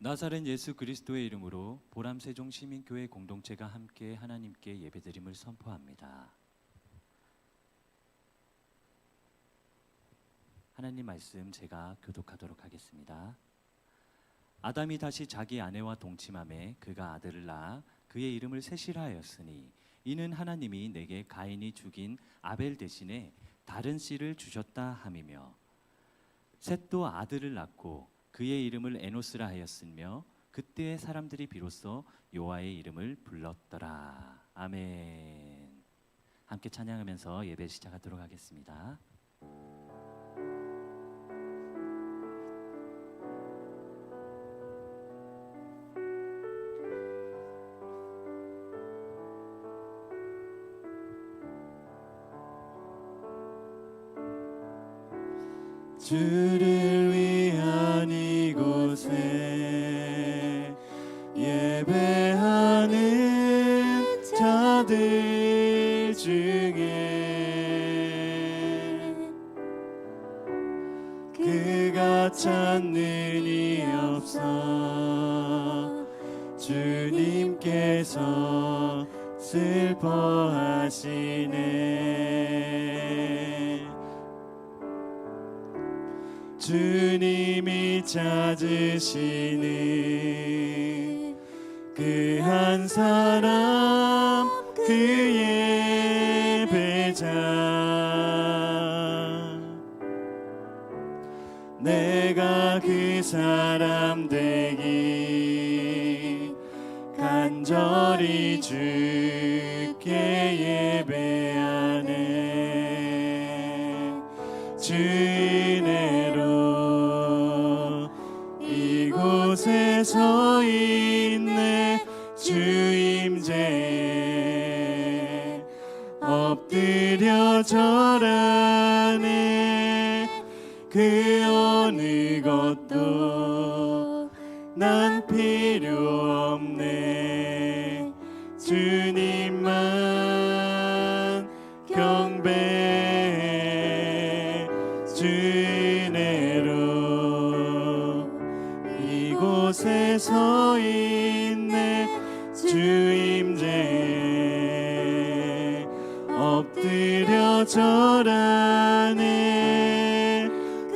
나사렛 예수 그리스도의 이름으로 보람세종 시민교회 공동체가 함께 하나님께 예배드림을 선포합니다. 하나님 말씀 제가 교독하도록 하겠습니다. 아담이 다시 자기 아내와 동침함에 그가 아들을 낳아 그의 이름을 셋이라 하였으니 이는 하나님이 내게 가인이 죽인 아벨 대신에 다른 씨를 주셨다 함이며, 셋도 아들을 낳고 그의 이름을 에노스라 하였으며 그때의 사람들이 비로소 여호와의 이름을 불렀더라. 아멘. 함께 찬양하면서 예배 시작하도록 하겠습니다. 주를 위한 이곳에 예배하는 자들 중에 그가 찾는 이 없어 주님께서 슬퍼하시네. 주님이 찾으시는 그 한 사람, 그의 배자, 내가 그 사람 되기 간절히 주께 예배하네. 주인애로 이곳에 서 있네. 주임제에 엎드려 절하네. 그 어느 것도 난 필요 없네. 주님만 경배해. 주인애로 이곳에 서 있네. 주임제에 엎드려 절하네.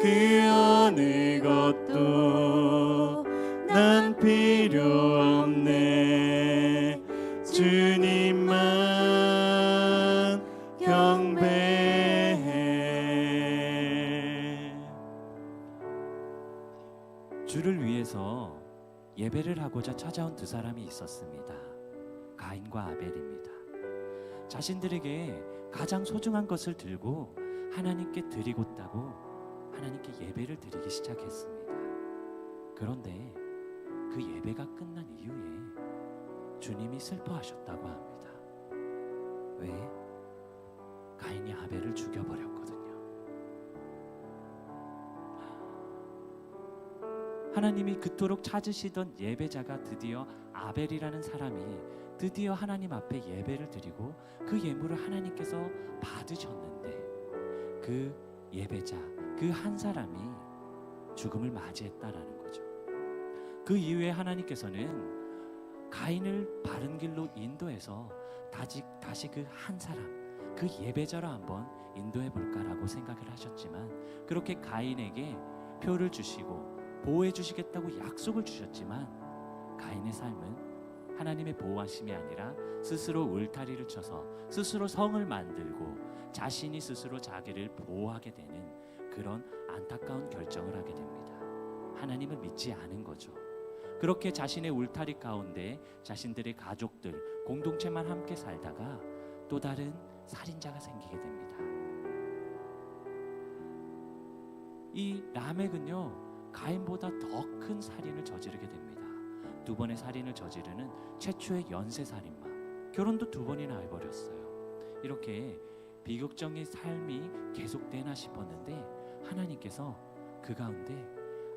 그 어느 것도 난 필요 없네. 주님만 경배해. 주를 위해서 예배를 하고자 찾아온 두 사람이 있었습니다. 가인과 아벨입니다. 자신들에게 가장 소중한 것을 들고 하나님께 드리고따고 하나님께 예배를 드리기 시작했습니다. 그런데 그 예배가 끝난 이후에 주님이 슬퍼하셨다고 합니다. 왜? 가인이 아벨을 죽여버렸거든요. 하나님이 그토록 찾으시던 예배자가 드디어 아벨이라는 사람이 드디어 하나님 앞에 예배를 드리고 그 예물을 하나님께서 받으셨는데, 그 예배자, 그 한 사람이 죽음을 맞이했다라는 거죠. 그 이후에 하나님께서는 가인을 바른 길로 인도해서 다시 그 한 사람, 그 예배자로 한번 인도해 볼까라고 생각을 하셨지만, 그렇게 가인에게 표를 주시고 보호해 주시겠다고 약속을 주셨지만, 가인의 삶은 하나님의 보호하심이 아니라 스스로 울타리를 쳐서 스스로 성을 만들고 자신이 스스로 자기를 보호하게 되는 그런 안타까운 결정을 하게 됩니다. 하나님을 믿지 않은 거죠. 그렇게 자신의 울타리 가운데 자신들의 가족들, 공동체만 함께 살다가 또 다른 살인자가 생기게 됩니다. 이 라멕은요, 가인보다 더 큰 살인을 저지르게 됩니다. 두 번의 살인을 저지르는 최초의 연쇄살인마, 결혼도 두 번이나 해버렸어요. 이렇게 비극적인 삶이 계속되나 싶었는데 하나님께서 그 가운데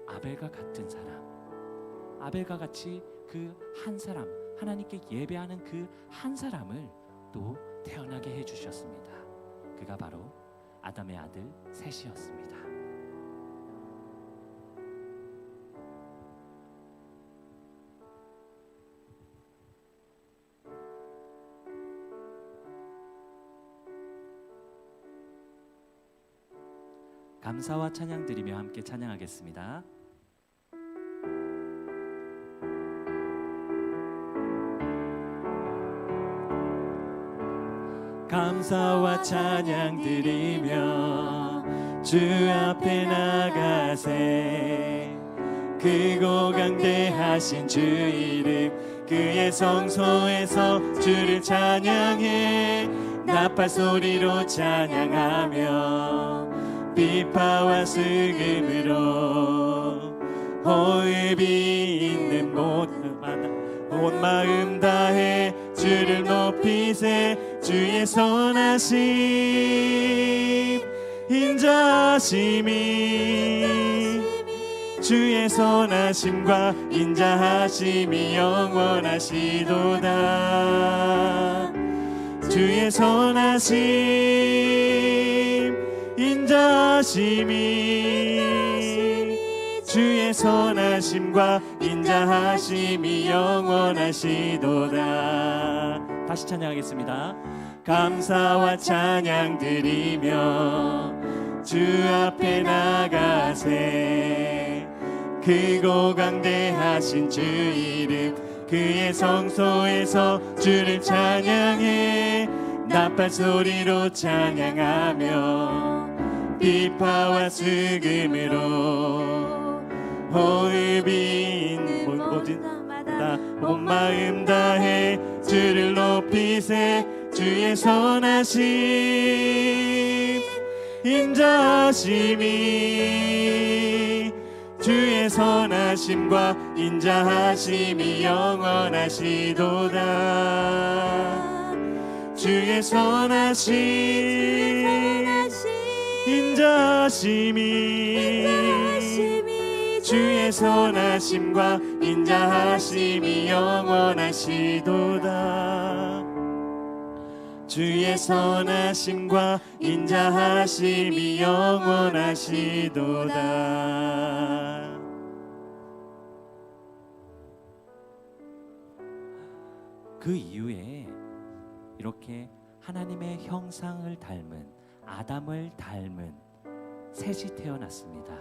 아벨과 같은 사람, 아벨과 같이 그 한 사람, 하나님께 예배하는 그 한 사람을 또 태어나게 해주셨습니다. 그가 바로 아담의 아들 셋이었습니다. 감사와 찬양 드리며 함께 찬양하겠습니다. 감사와 찬양 드리며 주 앞에 나가세. 크고 강대하신 주 이름 그의 성소에서 주를 찬양해. 나팔 소리로 찬양하며 비파와 수금으로 호흡이 있는 온 마음 다해 주를 높이세. 주의 선하심 인자하심이 주의 선하심과 인자하심이 영원하시도다. 주의 선하심 인자하심이 주의 선하심과 인자하심이 영원하시도다. 다시 찬양하겠습니다. 감사와 찬양 드리며 주 앞에 나가세. 크고 강대하신 주 이름 그의 성소에서 주를 찬양해. 나팔 소리로 찬양하며 비파와 수금으로 호흡이 있는 온 마음 다해 주를 높이세. 주의 선하심 인자하심이 주의 선하심과 인자하심이 영원하시도다. 주의 선하심 인자하심이 주의 선하심과 인자하심이 영원하시도다. 주의 선하심과 인자하심이 영원하시도다. 그 이후에 이렇게 하나님의 형상을 닮은 아담을 닮은 셋이 태어났습니다.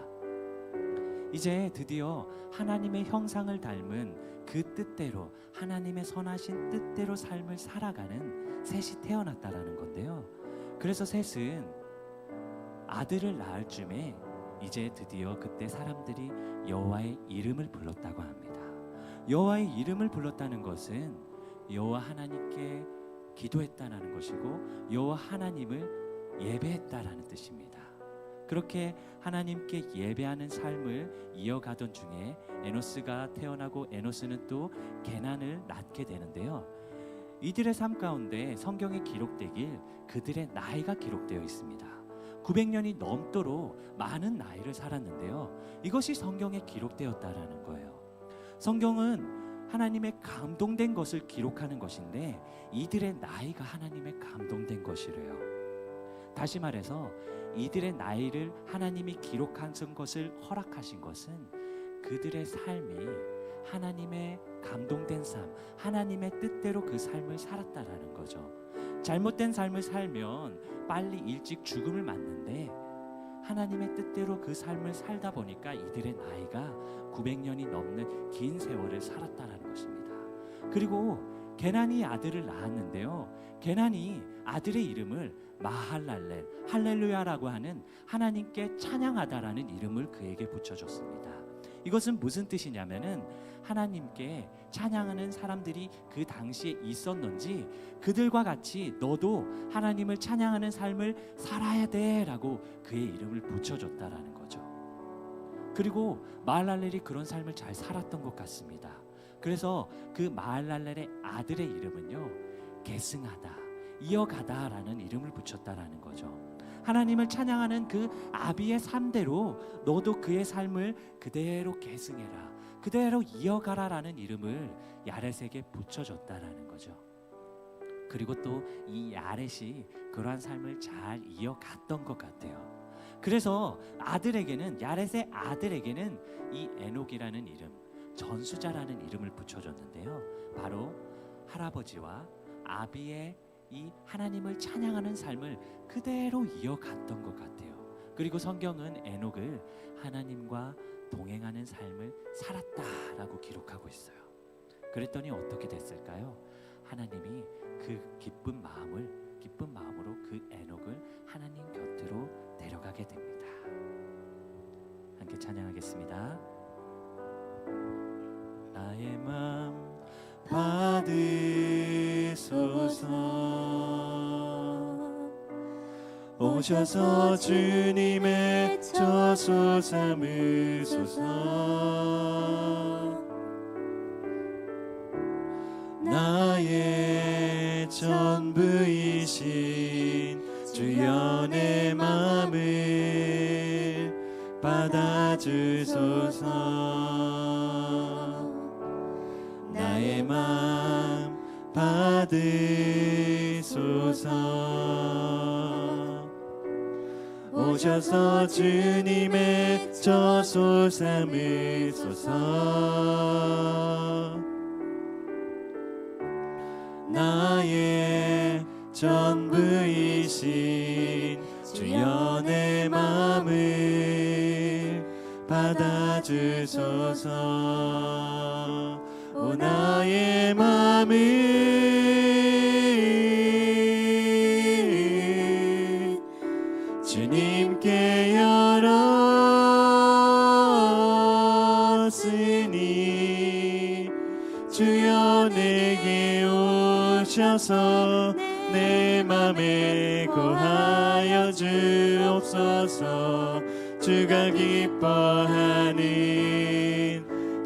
이제 드디어 하나님의 형상을 닮은 그 뜻대로 하나님의 선하신 뜻대로 삶을 살아가는 셋이 태어났다라는 건데요. 그래서 셋은 아들을 낳을 쯤에 이제 드디어 그때 사람들이 여호와의 이름을 불렀다고 합니다. 여호와의 이름을 불렀다는 것은 여호와 하나님께 기도했다라는 것이고 여호와 하나님을 예배했다라는 뜻입니다. 그렇게 하나님께 예배하는 삶을 이어가던 중에 에노스가 태어나고 에노스는 또 게난을 낳게 되는데요. 이들의 삶 가운데 성경에 기록되길 그들의 나이가 기록되어 있습니다. 900년이 넘도록 많은 나이를 살았는데요. 이것이 성경에 기록되었다라는 거예요. 성경은 하나님의 감동된 것을 기록하는 것인데 이들의 나이가 하나님의 감동된 것이래요. 다시 말해서 이들의 나이를 하나님이 기록하신 것을 허락하신 것은 그들의 삶이 하나님의 감동된 삶, 하나님의 뜻대로 그 삶을 살았다라는 거죠. 잘못된 삶을 살면 빨리 일찍 죽음을 맞는데 하나님의 뜻대로 그 삶을 살다 보니까 이들의 나이가 900년이 넘는 긴 세월을 살았다라는 것입니다. 그리고 게난이 아들을 낳았는데요. 게난이 아들의 이름을 마할랄렐, 할렐루야라고 하는 하나님께 찬양하다라는 이름을 그에게 붙여줬습니다. 이것은 무슨 뜻이냐면은 하나님께 찬양하는 사람들이 그 당시에 있었는지 그들과 같이 너도 하나님을 찬양하는 삶을 살아야 돼라고 그의 이름을 붙여줬다라는 거죠. 그리고 마할랄렐이 그런 삶을 잘 살았던 것 같습니다. 그래서 그 마할랄렐의 아들의 이름은요 계승하다, 이어가다라는 이름을 붙였다라는 거죠. 하나님을 찬양하는 그 아비의 삶대로 너도 그의 삶을 그대로 계승해라, 그대로 이어가라라는 이름을 야렛에게 붙여줬다라는 거죠. 그리고 또 이 야렛이 그러한 삶을 잘 이어갔던 것 같아요. 그래서 아들에게는, 야렛의 아들에게는 이 에녹이라는 이름, 전수자라는 이름을 붙여줬는데요. 바로 할아버지와 아비의 이 하나님을 찬양하는 삶을 그대로 이어갔던 것 같아요. 그리고 성경은 에녹을 하나님과 동행하는 삶을 살았다라고 기록하고 있어요. 그랬더니 어떻게 됐을까요? 하나님이 그 기쁜 마음으로 그 에녹을 하나님 곁으로 데려가게 됩니다. 함께 찬양하겠습니다. 나의 마음 받으소서. 오셔서 주님의 저소 삼으소서. 나의 전부이신 주여 내 마음을 받아주소서. 나의 마음 받으소서. 오셔서 주님의 저소 삼으소서. 나의 전부이신 주여 내 마음을 받아주소서. 오 나의 마음을 주님께 열었으니 주여 내게 오셔서 내 맘에 거하여 주옵소서. 주가 기뻐하는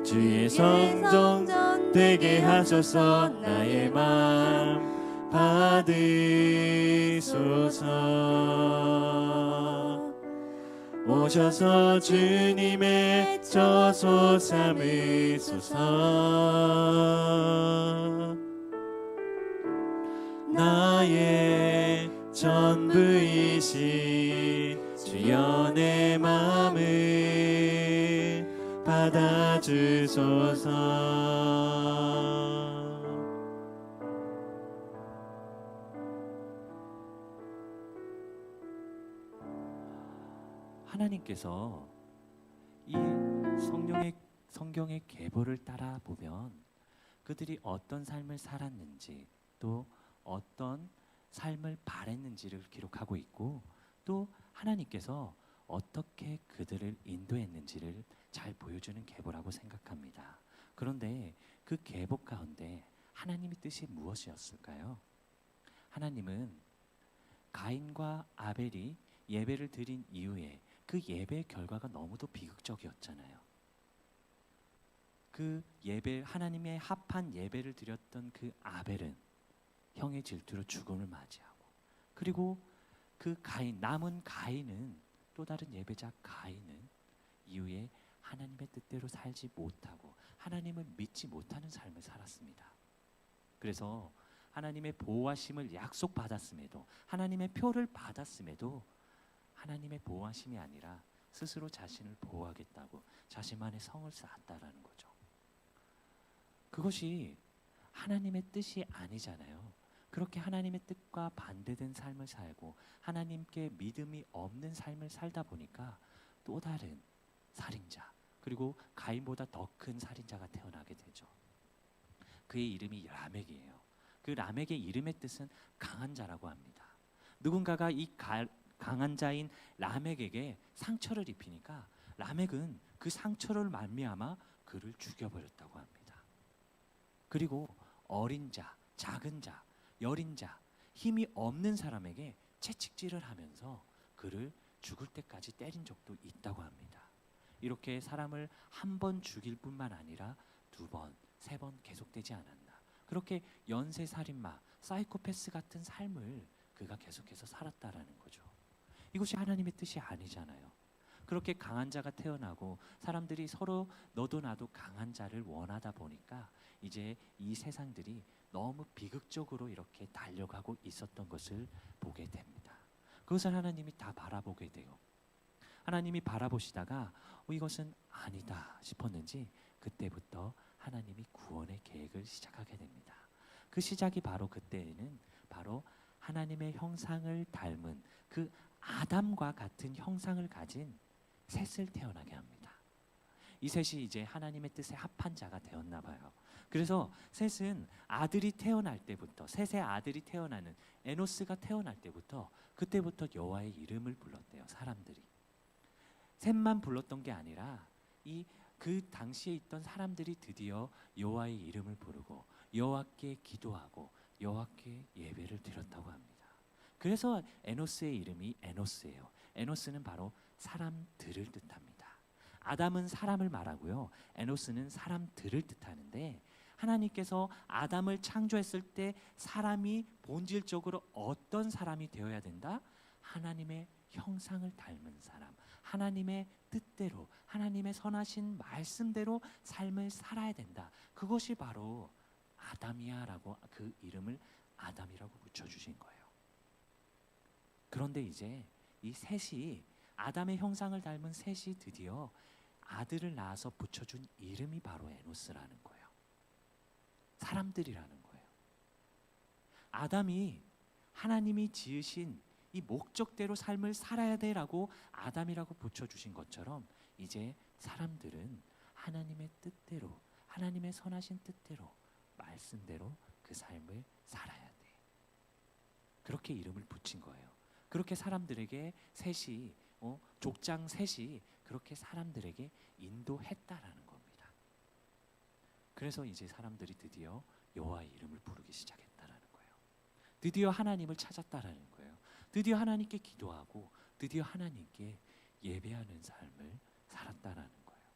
주의 성전 되게 하소서. 나의 맘 받으소서. 오셔서 주님의 저소 삼으소서. 나의 전부이신 주여 내 마음을 받아주소서. 하나님께서 이 성경의 계보를 따라 보면 그들이 어떤 삶을 살았는지 또 어떤 삶을 바랬는지를 기록하고 있고 또 하나님께서 어떻게 그들을 인도했는지를 잘 보여주는 계보라고 생각합니다. 그런데 그 계보 가운데 하나님의 뜻이 무엇이었을까요? 하나님은 가인과 아벨이 예배를 드린 이후에 그 예배의 결과가 너무도 비극적이었잖아요. 그 예배, 하나님의 합한 예배를 드렸던 그 아벨은 형의 질투로 죽음을 맞이하고, 그리고 그 남은 가인은, 또 다른 예배자 가인은 이후에 하나님의 뜻대로 살지 못하고 하나님을 믿지 못하는 삶을 살았습니다. 그래서 하나님의 보호하심을 약속받았음에도, 하나님의 표를 받았음에도 하나님의 보호하심이 아니라 스스로 자신을 보호하겠다고 자신만의 성을 쌓았다라는 거죠. 그것이 하나님의 뜻이 아니잖아요. 그렇게 하나님의 뜻과 반대된 삶을 살고 하나님께 믿음이 없는 삶을 살다 보니까 또 다른 살인자, 그리고 가인보다 더 큰 살인자가 태어나게 되죠. 그의 이름이 라멕이에요. 그 라멕의 이름의 뜻은 강한 자라고 합니다. 누군가가 이 강한 자인 라멕에게 상처를 입히니까 라멕은 그 상처를 말미암아 그를 죽여버렸다고 합니다. 그리고 어린 자, 작은 자, 여린 자, 힘이 없는 사람에게 채찍질을 하면서 그를 죽을 때까지 때린 적도 있다고 합니다. 이렇게 사람을 한 번 죽일 뿐만 아니라 2번, 3번 계속되지 않았나. 그렇게 연쇄살인마, 사이코패스 같은 삶을 그가 계속해서 살았다라는 거죠. 이것이 하나님의 뜻이 아니잖아요. 그렇게 강한 자가 태어나고 사람들이 서로 너도 나도 강한 자를 원하다 보니까 이제 이 세상들이 너무 비극적으로 이렇게 달려가고 있었던 것을 보게 됩니다. 그것을 하나님이 다 바라보게 돼요. 하나님이 바라보시다가 이것은 아니다 싶었는지 그때부터 하나님이 구원의 계획을 시작하게 됩니다. 그 시작이 바로 그때에는 바로 하나님의 형상을 닮은 그 아담과 같은 형상을 가진 셋을 태어나게 합니다. 이 셋이 이제 하나님의 뜻에 합한 자가 되었나 봐요. 그래서 셋은 아들이 태어날 때부터, 셋의 아들이 태어나는 에노스가 태어날 때부터, 그때부터 여호와의 이름을 불렀대요. 사람들이 셋만 불렀던 게 아니라 그 당시에 있던 사람들이 드디어 여호와의 이름을 부르고 여호와께 기도하고 여호와께 예배를 드렸다고 합니다. 그래서 에노스의 이름이 에노스예요. 에노스는 바로 사람들을 뜻합니다. 아담은 사람을 말하고요, 에노스는 사람들을 뜻하는데, 하나님께서 아담을 창조했을 때 사람이 본질적으로 어떤 사람이 되어야 된다? 하나님의 형상을 닮은 사람, 하나님의 뜻대로, 하나님의 선하신 말씀대로 삶을 살아야 된다. 그것이 바로 아담이야라고 그 이름을 아담이라고 붙여주신 거예요. 그런데 이제 이 셋이, 아담의 형상을 닮은 셋이 드디어 아들을 낳아서 붙여준 이름이 바로 에노스라는 거예요. 사람들이라는 거예요. 아담이 하나님이 지으신 이 목적대로 삶을 살아야 돼라고 아담이라고 붙여주신 것처럼, 이제 사람들은 하나님의 뜻대로, 하나님의 선하신 뜻대로, 말씀대로 그 삶을 살아야 돼. 그렇게 이름을 붙인 거예요. 그렇게 사람들에게 셋이, 족장 셋이 그렇게 사람들에게 인도했다라는 겁니다. 그래서 이제 사람들이 드디어 여호와의 이름을 부르기 시작했다라는 거예요. 드디어 하나님을 찾았다라는 거예요. 드디어 하나님께 기도하고 드디어 하나님께 예배하는 삶을 살았다라는 거예요.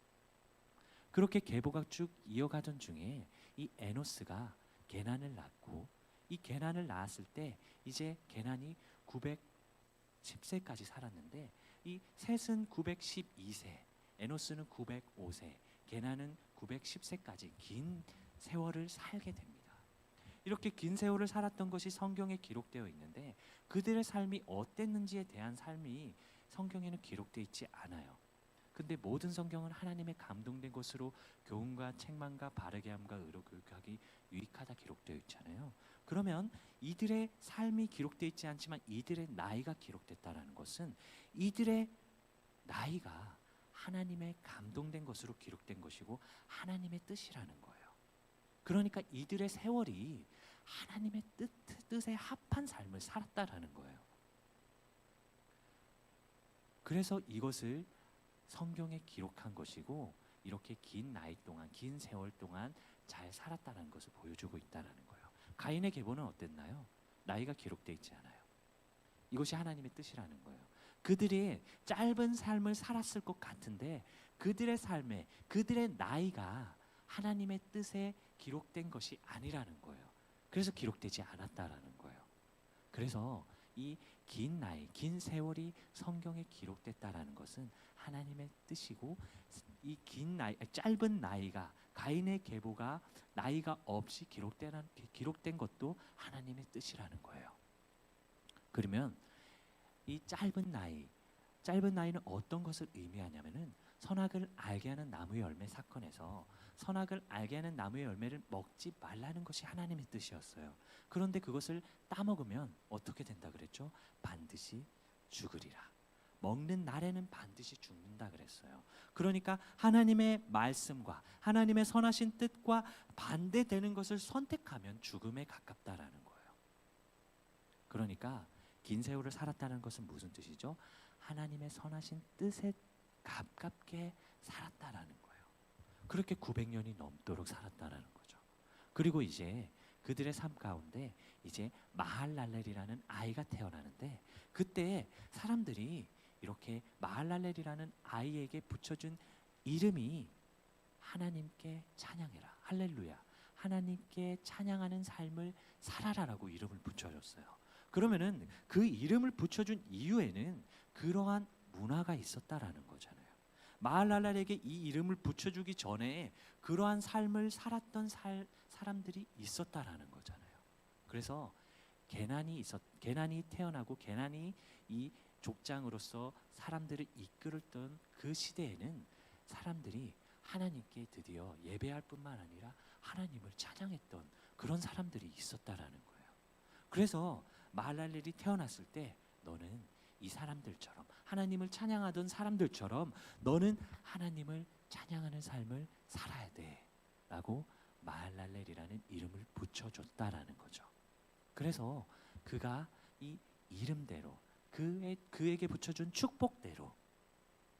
그렇게 계보가 쭉 이어가던 중에 이 에노스가 게난을 낳고, 이 게난을 낳았을 때 이제 게난이 910세까지 살았는데, 이 셋은 912세, 에노스는 905세, 게난은 910세까지 긴 세월을 살게 됩니다. 이렇게 긴 세월을 살았던 것이 성경에 기록되어 있는데, 그들의 삶이 어땠는지에 대한 삶이 성경에는 기록되어 있지 않아요. 근데 모든 성경은 하나님의 감동된 것으로 교훈과 책망과 바르게 함과 의로 교육하기 유익하다 기록되어 있잖아요. 그러면 이들의 삶이 기록되어 있지 않지만 이들의 나이가 기록됐다라는 것은 이들의 나이가 하나님의 감동된 것으로 기록된 것이고 하나님의 뜻이라는 거예요. 그러니까 이들의 세월이 하나님의 뜻에 합한 삶을 살았다라는 거예요. 그래서 이것을 성경에 기록한 것이고, 이렇게 긴 나이 동안, 긴 세월 동안 잘 살았다는 것을 보여주고 있다는 거예요. 가인의 계보는 어땠나요? 나이가 기록되어 있지 않아요. 이것이 하나님의 뜻이라는 거예요. 그들이 짧은 삶을 살았을 것 같은데 그들의 삶에, 그들의 나이가 하나님의 뜻에 기록된 것이 아니라는 거예요. 그래서 기록되지 않았다라는 거예요. 그래서 이 긴 나이, 긴 세월이 성경에 기록됐다라는 것은 하나님의 뜻이고, 이 긴 나이, 짧은 나이가, 가인의 계보가 나이가 없이 기록된 것도 하나님의 뜻이라는 거예요. 그러면 이 짧은 나이는 어떤 것을 의미하냐면은, 선악을 알게 하는 나무의 열매 사건에서 선악을 알게 하는 나무의 열매를 먹지 말라는 것이 하나님의 뜻이었어요. 그런데 그것을 따먹으면 어떻게 된다 그랬죠? 반드시 죽으리라. 먹는 날에는 반드시 죽는다 그랬어요. 그러니까 하나님의 말씀과 하나님의 선하신 뜻과 반대되는 것을 선택하면 죽음에 가깝다라는 거예요. 그러니까 긴 세월을 살았다는 것은 무슨 뜻이죠? 하나님의 선하신 뜻에 가깝게 살았다라는 거예요. 그렇게 900년이 넘도록 살았다라는 거죠. 그리고 이제 그들의 삶 가운데 이제 마할랄렐이라는 아이가 태어나는데, 그때 사람들이 이렇게 마할랄렐이라는 아이에게 붙여준 이름이 하나님께 찬양해라, 할렐루야, 하나님께 찬양하는 삶을 살아라라고 이름을 붙여줬어요. 그러면은 그 이름을 붙여준 이유에는 그러한 문화가 있었다라는 거잖아요. 마할랄렐에게 이 이름을 붙여주기 전에 그러한 삶을 살았던 사람들이 있었다라는 거잖아요. 그래서 게난이 태어나고 게난이 이 족장으로서 사람들을 이끌었던 그 시대에는 사람들이 하나님께 드디어 예배할 뿐만 아니라 하나님을 찬양했던 그런 사람들이 있었다라는 거예요. 그래서 마할랄렐이 태어났을 때 너는 이 사람들처럼, 하나님을 찬양하던 사람들처럼 너는 하나님을 찬양하는 삶을 살아야 돼 라고 마할랄렐이라는 이름을 붙여줬다라는 거죠. 그래서 그가 이 이름대로 그에게 붙여준 축복대로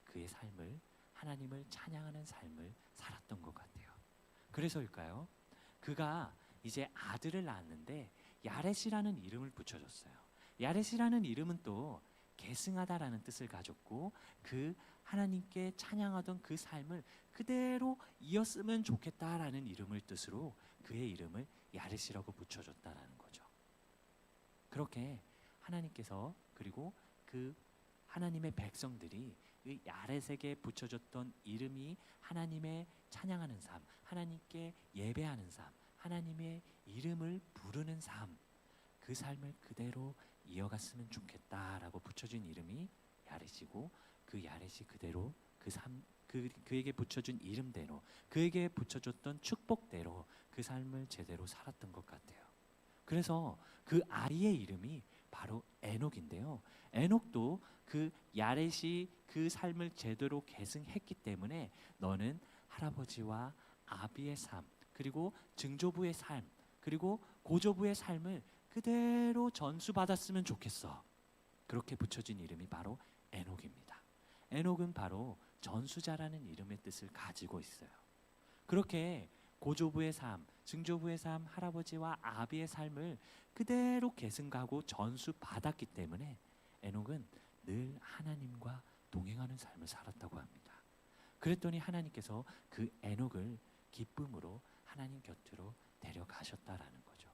그의 삶을, 하나님을 찬양하는 삶을 살았던 것 같아요. 그래서일까요? 그가 이제 아들을 낳았는데 야렛이라는 이름을 붙여줬어요. 야렛이라는 이름은 또 계승하다라는 뜻을 가졌고, 그 하나님께 찬양하던 그 삶을 그대로 이었으면 좋겠다라는 이름을 뜻으로 그의 이름을 야렛이라고 붙여줬다라는 거죠. 그렇게 하나님께서, 그리고 그 하나님의 백성들이 그 야렛에게 붙여줬던 이름이 하나님의 찬양하는 삶, 하나님께 예배하는 삶, 하나님의 이름을 부르는 삶, 그 삶을 그대로 이어갔으면 좋겠다라고 붙여준 이름이 야렛이고, 그 야렛이 그대로 그에게 붙여준 이름대로, 그에게 붙여줬던 축복대로 그 삶을 제대로 살았던 것 같아요. 그래서 그 아이의 이름이 바로 에녹인데요. 에녹도 그 야렛이 그 삶을 제대로 계승했기 때문에 너는 할아버지와 아비의 삶, 그리고 증조부의 삶, 그리고 고조부의 삶을 그대로 전수받았으면 좋겠어. 그렇게 붙여진 이름이 바로 에녹입니다. 에녹은 바로 전수자라는 이름의 뜻을 가지고 있어요. 그렇게 고조부의 삶, 증조부의 삶, 할아버지와 아비의 삶을 그대로 계승하고 전수받았기 때문에 에녹은 늘 하나님과 동행하는 삶을 살았다고 합니다. 그랬더니 하나님께서 그 에녹을 기쁨으로 하나님 곁으로 데려가셨다라는 거죠.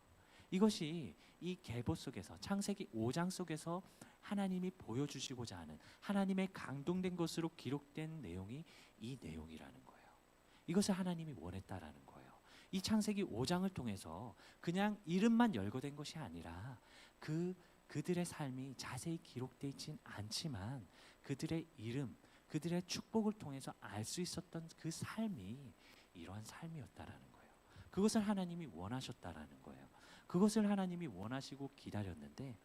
이것이 이 계보 속에서, 창세기 5장 속에서 하나님이 보여주시고자 하는, 하나님의 강동된 것으로 기록된 내용이 이 내용이라는 거예요. 이것을 하나님이 원했다라는 거예요. 이 창세기 5장을 통해서 그냥 이름만 열거된 것이 아니라 그들의 삶이 자세히 기록되어 있진 않지만 그들의 이름, 그들의 축복을 통해서 알 수 있었던 그 삶이 이러한 삶이었다라는 거예요. 그것을 하나님이 원하셨다라는 거예요. 그것을 하나님이 원하시고 기다렸는데,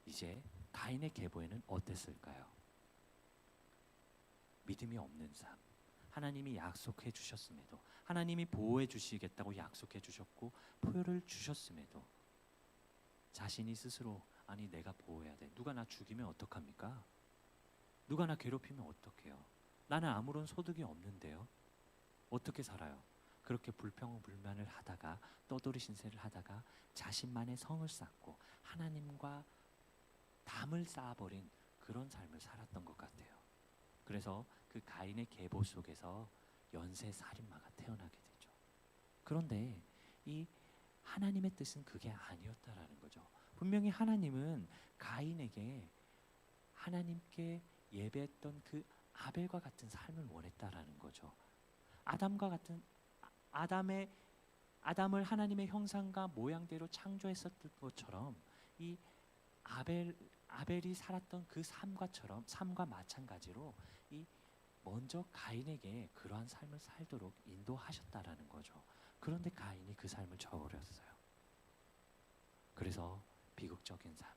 이제 가인의 계보에는 어땠을까요? 믿음이 없는 삶. 하나님이 약속해 주셨음에도, 하나님이 보호해 주시겠다고 약속해 주셨고 표를 주셨음에도 자신이 스스로, 아니 내가 보호해야 돼, 누가 나 죽이면 어떡합니까? 누가 나 괴롭히면 어떡해요? 나는 아무런 소득이 없는데요. 어떻게 살아요? 그렇게 불평불만을 하다가 떠돌이 신세를 하다가 자신만의 성을 쌓고 하나님과 담을 쌓아버린 그런 삶을 살았던 것 같아요. 그래서 그 가인의 계보 속에서 연쇄 살인마가 태어나게 되죠. 그런데 이 하나님의 뜻은 그게 아니었다라는 거죠. 분명히 하나님은 가인에게 하나님께 예배했던 그 아벨과 같은 삶을 원했다라는 거죠. 아담을 하나님의 형상과 모양대로 창조했었던 것처럼 이 아벨이 살았던 그 삶과 마찬가지로 이 먼저 가인에게 그러한 삶을 살도록 인도하셨다라는 거죠. 그런데 가인이 그 삶을 저버렸어요. 그래서 비극적인 삶,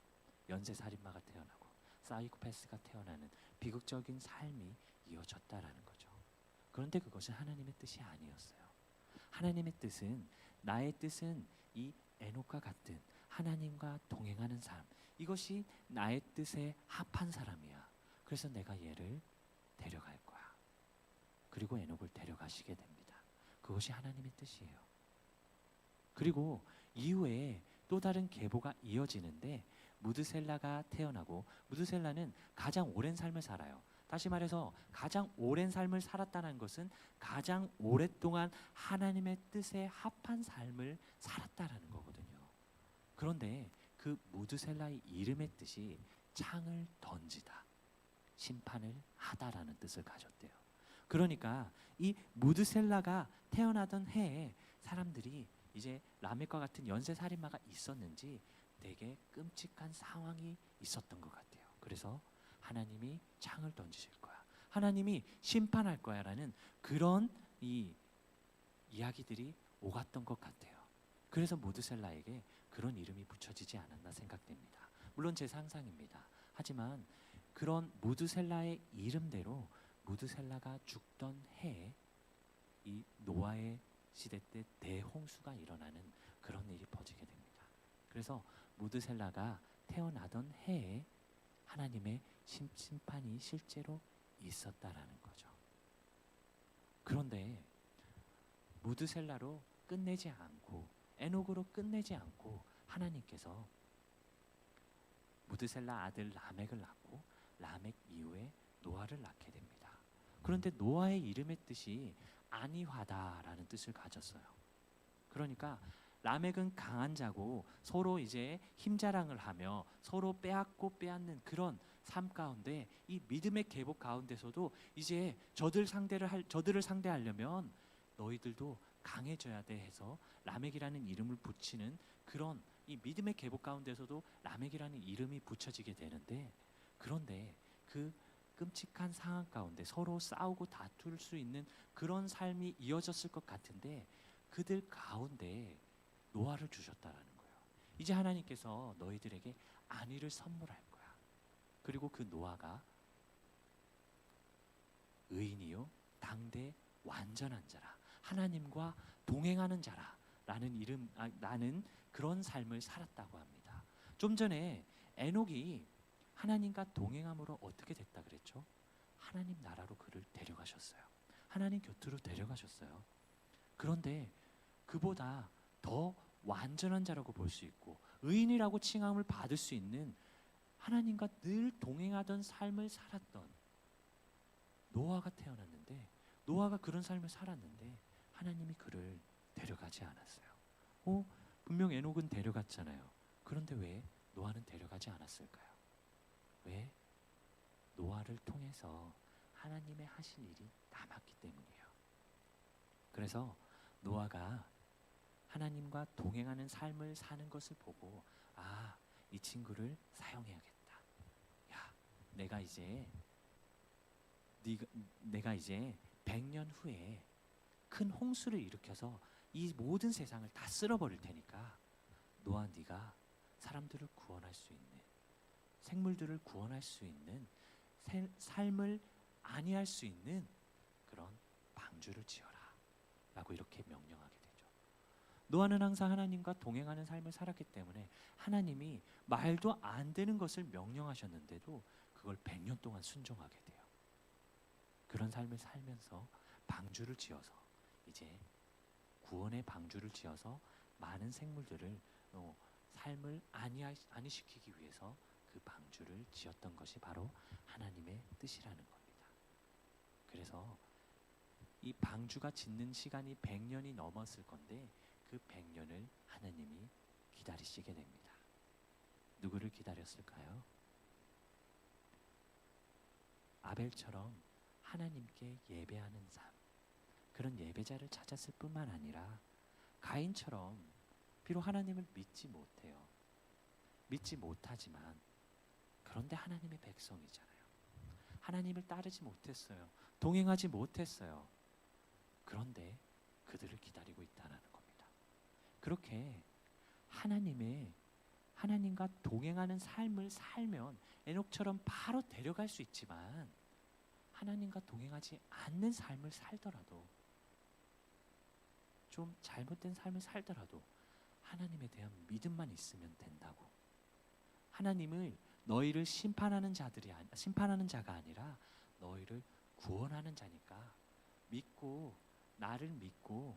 연쇄살인마가 태어나고 사이코패스가 태어나는 비극적인 삶이 이어졌다라는 거죠. 그런데 그것은 하나님의 뜻이 아니었어요. 하나님의 뜻은, 나의 뜻은 이 에녹과 같은 하나님과 동행하는 삶, 이것이 나의 뜻에 합한 사람이야. 그래서 내가 얘를 데려갈 거야. 그리고 에녹을 데려가시게 됩니다. 그것이 하나님의 뜻이에요. 그리고 이후에 또 다른 계보가 이어지는데 무드셀라가 태어나고, 무드셀라는 가장 오랜 삶을 살아요. 다시 말해서 가장 오랜 삶을 살았다는 것은 가장 오랫동안 하나님의 뜻에 합한 삶을 살았다라는 거거든요. 그런데 그 무드셀라의 이름의 뜻이 창을 던지다, 심판을 하다라는 뜻을 가졌대요. 그러니까 이 무드셀라가 태어나던 해에 사람들이 이제 라멕과 같은 연쇄살인마가 있었는지 되게 끔찍한 상황이 있었던 것 같아요. 그래서 하나님이 창을 던지실 거야, 하나님이 심판할 거야 라는 그런 이야기들이 오갔던 것 같아요. 그래서 무드셀라에게 그런 이름이 붙여지지 않았나 생각됩니다. 물론 제 상상입니다. 하지만 그런 무드셀라의 이름대로 무드셀라가 죽던 해에 이 노아의 시대 때 대홍수가 일어나는 그런 일이 벌어지게 됩니다. 그래서 무드셀라가 태어나던 해에 하나님의 심판이 실제로 있었다라는 거죠. 그런데 무드셀라로 끝내지 않고 에녹으로 끝내지 않고 하나님께서 무드셀라 아들 라멕을 낳고 라멕 이후에 노아를 낳게 됩니다. 그런데 노아의 이름의 뜻이 안위하다라는 뜻을 가졌어요. 그러니까 라멕은 강한 자고 서로 이제 힘자랑을 하며 서로 빼앗고 빼앗는 그런 삶 가운데 이 믿음의 계복 가운데서도 이제 저들을 상대하려면 너희들도 강해져야 돼 해서 라멕이라는 이름을 붙이는 그런 이 믿음의 계복 가운데서도 라멕이라는 이름이 붙여지게 되는데, 그런데 그 끔찍한 상황 가운데 서로 싸우고 다툴 수 있는 그런 삶이 이어졌을 것 같은데 그들 가운데 노아를 주셨다라는 거예요. 이제 하나님께서 너희들에게 안위를 선물할 거야. 그리고 그 노아가 의인이요 당대 완전한 자라, 하나님과 동행하는 자라 라는 그런 삶을 살았다고 합니다. 좀 전에 에녹이 하나님과 동행함으로 어떻게 됐다 그랬죠? 하나님 나라로 그를 데려가셨어요. 하나님 곁으로 데려가셨어요. 그런데 그보다 더 완전한 자라고 볼 수 있고 의인이라고 칭함을 받을 수 있는 하나님과 늘 동행하던 삶을 살았던 노아가 태어났는데, 노아가 그런 삶을 살았는데 하나님이 그를 데려가지 않았어요. 분명 에녹은 데려갔잖아요. 그런데 왜 노아는 데려가지 않았을까요? 왜? 노아를 통해서 하나님의 하실 일이 남았기 때문이에요. 그래서 노아가 하나님과 동행하는 삶을 사는 것을 보고 이 친구를 사용해야겠다. 야, 내가 이제 100년 후에 큰 홍수를 일으켜서 이 모든 세상을 다 쓸어버릴 테니까 노아, 네가 사람들을 구원할 수 있는, 생물들을 구원할 수 있는, 삶을 안위할 수 있는 그런 방주를 지어라 라고 이렇게 명령하게 되죠. 노아는 항상 하나님과 동행하는 삶을 살았기 때문에 하나님이 말도 안 되는 것을 명령하셨는데도 그걸 100년 동안 순종하게 돼요. 그런 삶을 살면서 방주를 지어서 이제 구원의 방주를 지어서 많은 생물들을 삶을 안위시키기 위해서 그 방주를 지었던 것이 바로 하나님의 뜻이라는 겁니다. 그래서 이 방주가 짓는 시간이 100년이 넘었을 건데 그 100년을 하나님이 기다리시게 됩니다. 누구를 기다렸을까요? 아벨처럼 하나님께 예배하는 삶, 그런 예배자를 찾았을 뿐만 아니라 가인처럼 비록 하나님을 믿지 못해요. 믿지 못하지만 그런데 하나님의 백성이잖아요. 하나님을 따르지 못했어요. 동행하지 못했어요. 그런데 그들을 기다리고 있다는 겁니다. 그렇게 하나님과 동행하는 삶을 살면 에녹처럼 바로 데려갈 수 있지만 하나님과 동행하지 않는 삶을 살더라도, 좀 잘못된 삶을 살더라도 하나님에 대한 믿음만 있으면 된다고. 하나님을 너희를 심판하는 자가 아니라 너희를 구원하는 자니까 나를 믿고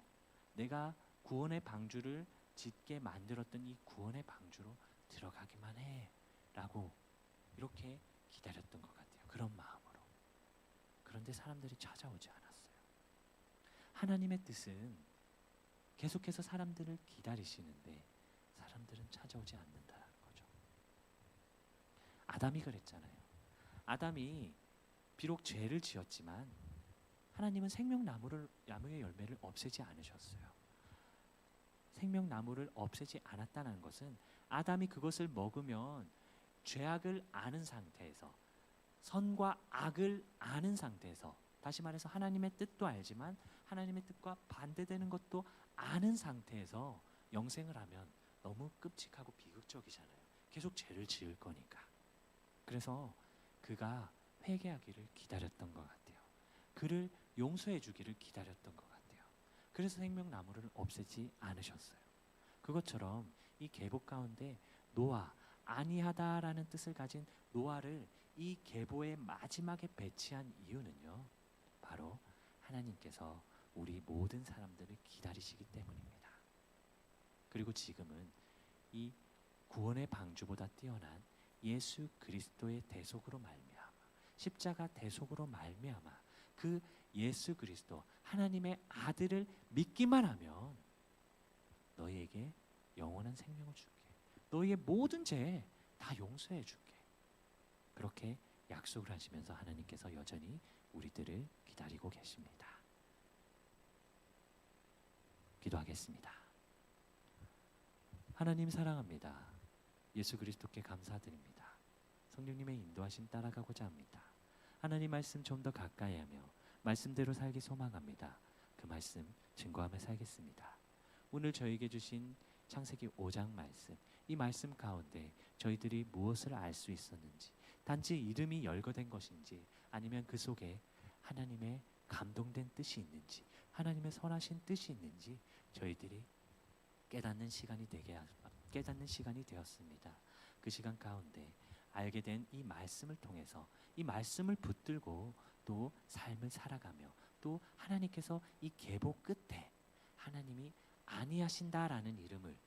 내가 구원의 방주를 짓게 만들었던 이 구원의 방주로 들어가기만 해 라고 이렇게 기다렸던 것 같아요. 그런 마음으로. 그런데 사람들이 찾아오지 않았어요. 하나님의 뜻은 계속해서 사람들을 기다리시는데 사람들은 찾아오지 않는다는 거죠. 아담이 그랬잖아요. 아담이 비록 죄를 지었지만 하나님은 생명나무의 열매를 없애지 않으셨어요. 생명나무를 없애지 않았다는 것은 아담이 그것을 먹으면 죄악을 아는 상태에서, 선과 악을 아는 상태에서, 다시 말해서 하나님의 뜻도 알지만 하나님의 뜻과 반대되는 것도 아는 상태에서 영생을 하면 너무 끔찍하고 비극적이잖아요. 계속 죄를 지을 거니까. 그래서 그가 회개하기를 기다렸던 것 같아요. 그를 용서해 주기를 기다렸던 것 같아요. 그래서 생명나무를 없애지 않으셨어요. 그것처럼 이 계보 가운데 노아, 아니하다라는 뜻을 가진 노아를 이 계보의 마지막에 배치한 이유는요, 바로 하나님께서 우리 모든 사람들을 기다리시기 때문입니다. 그리고 지금은 이 구원의 방주보다 뛰어난 예수 그리스도의 대속으로 말미암아, 십자가 대속으로 말미암아 그 예수 그리스도 하나님의 아들을 믿기만 하면 너희에게 영원한 생명을 줄게. 너희의 모든 죄 다 용서해 줄게. 그렇게 약속을 하시면서 하나님께서 여전히 우리들을 기다리고 계십니다. 기도하겠습니다. 하나님 사랑합니다. 예수 그리스도께 감사드립니다. 성령님의 인도하심 따라가고자 합니다. 하나님 말씀 좀 더 가까이 하며 말씀대로 살기 소망합니다. 그 말씀 증거하며 살겠습니다. 오늘 저에게 주신 창세기 5장 말씀, 이 말씀 가운데 저희들이 무엇을 알 수 있었는지, 단지 이름이 열거된 것인지 아니면 그 속에 하나님의 감동된 뜻이 있는지, 하나님의 선하신 뜻이 있는지 저희들이 깨닫는 시간이 되었습니다. 그 시간 가운데 알게 된 이 말씀을 통해서 이 말씀을 붙들고 또 삶을 살아가며 또 하나님께서 이 계보 끝에 하나님이 아니하신다라는 이름을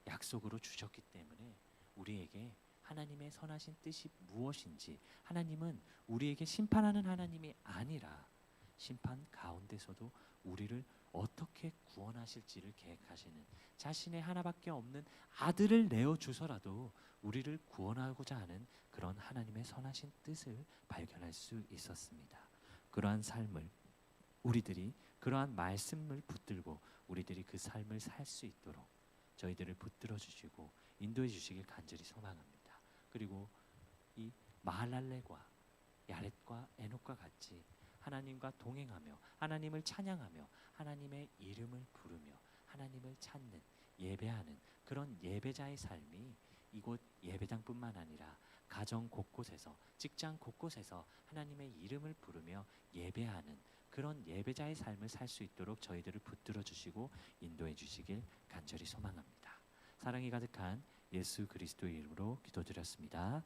약속으로 주셨기 때문에 우리에게 하나님의 선하신 뜻이 무엇인지, 하나님은 우리에게 심판하는 하나님이 아니라 심판 가운데서도 우리를 어떻게 구원하실지를 계획하시는, 자신의 하나밖에 없는 아들을 내어주서라도 우리를 구원하고자 하는 그런 하나님의 선하신 뜻을 발견할 수 있었습니다. 그러한 삶을 우리들이, 그러한 말씀을 붙들고 우리들이 그 삶을 살 수 있도록 저희들을 붙들어 주시고 인도해 주시길 간절히 소망합니다. 그리고 이 마할랄레과 야렛과 에녹과 같이 하나님과 동행하며 하나님을 찬양하며 하나님의 이름을 부르며 하나님을 찾는, 예배하는 그런 예배자의 삶이 이곳 예배당뿐만 아니라 가정 곳곳에서, 직장 곳곳에서 하나님의 이름을 부르며 예배하는 그런 예배자의 삶을 살 수 있도록 저희들을 붙들어 주시고 인도해 주시길 간절히 소망합니다. 사랑이 가득한 예수 그리스도의 이름으로 기도드렸습니다.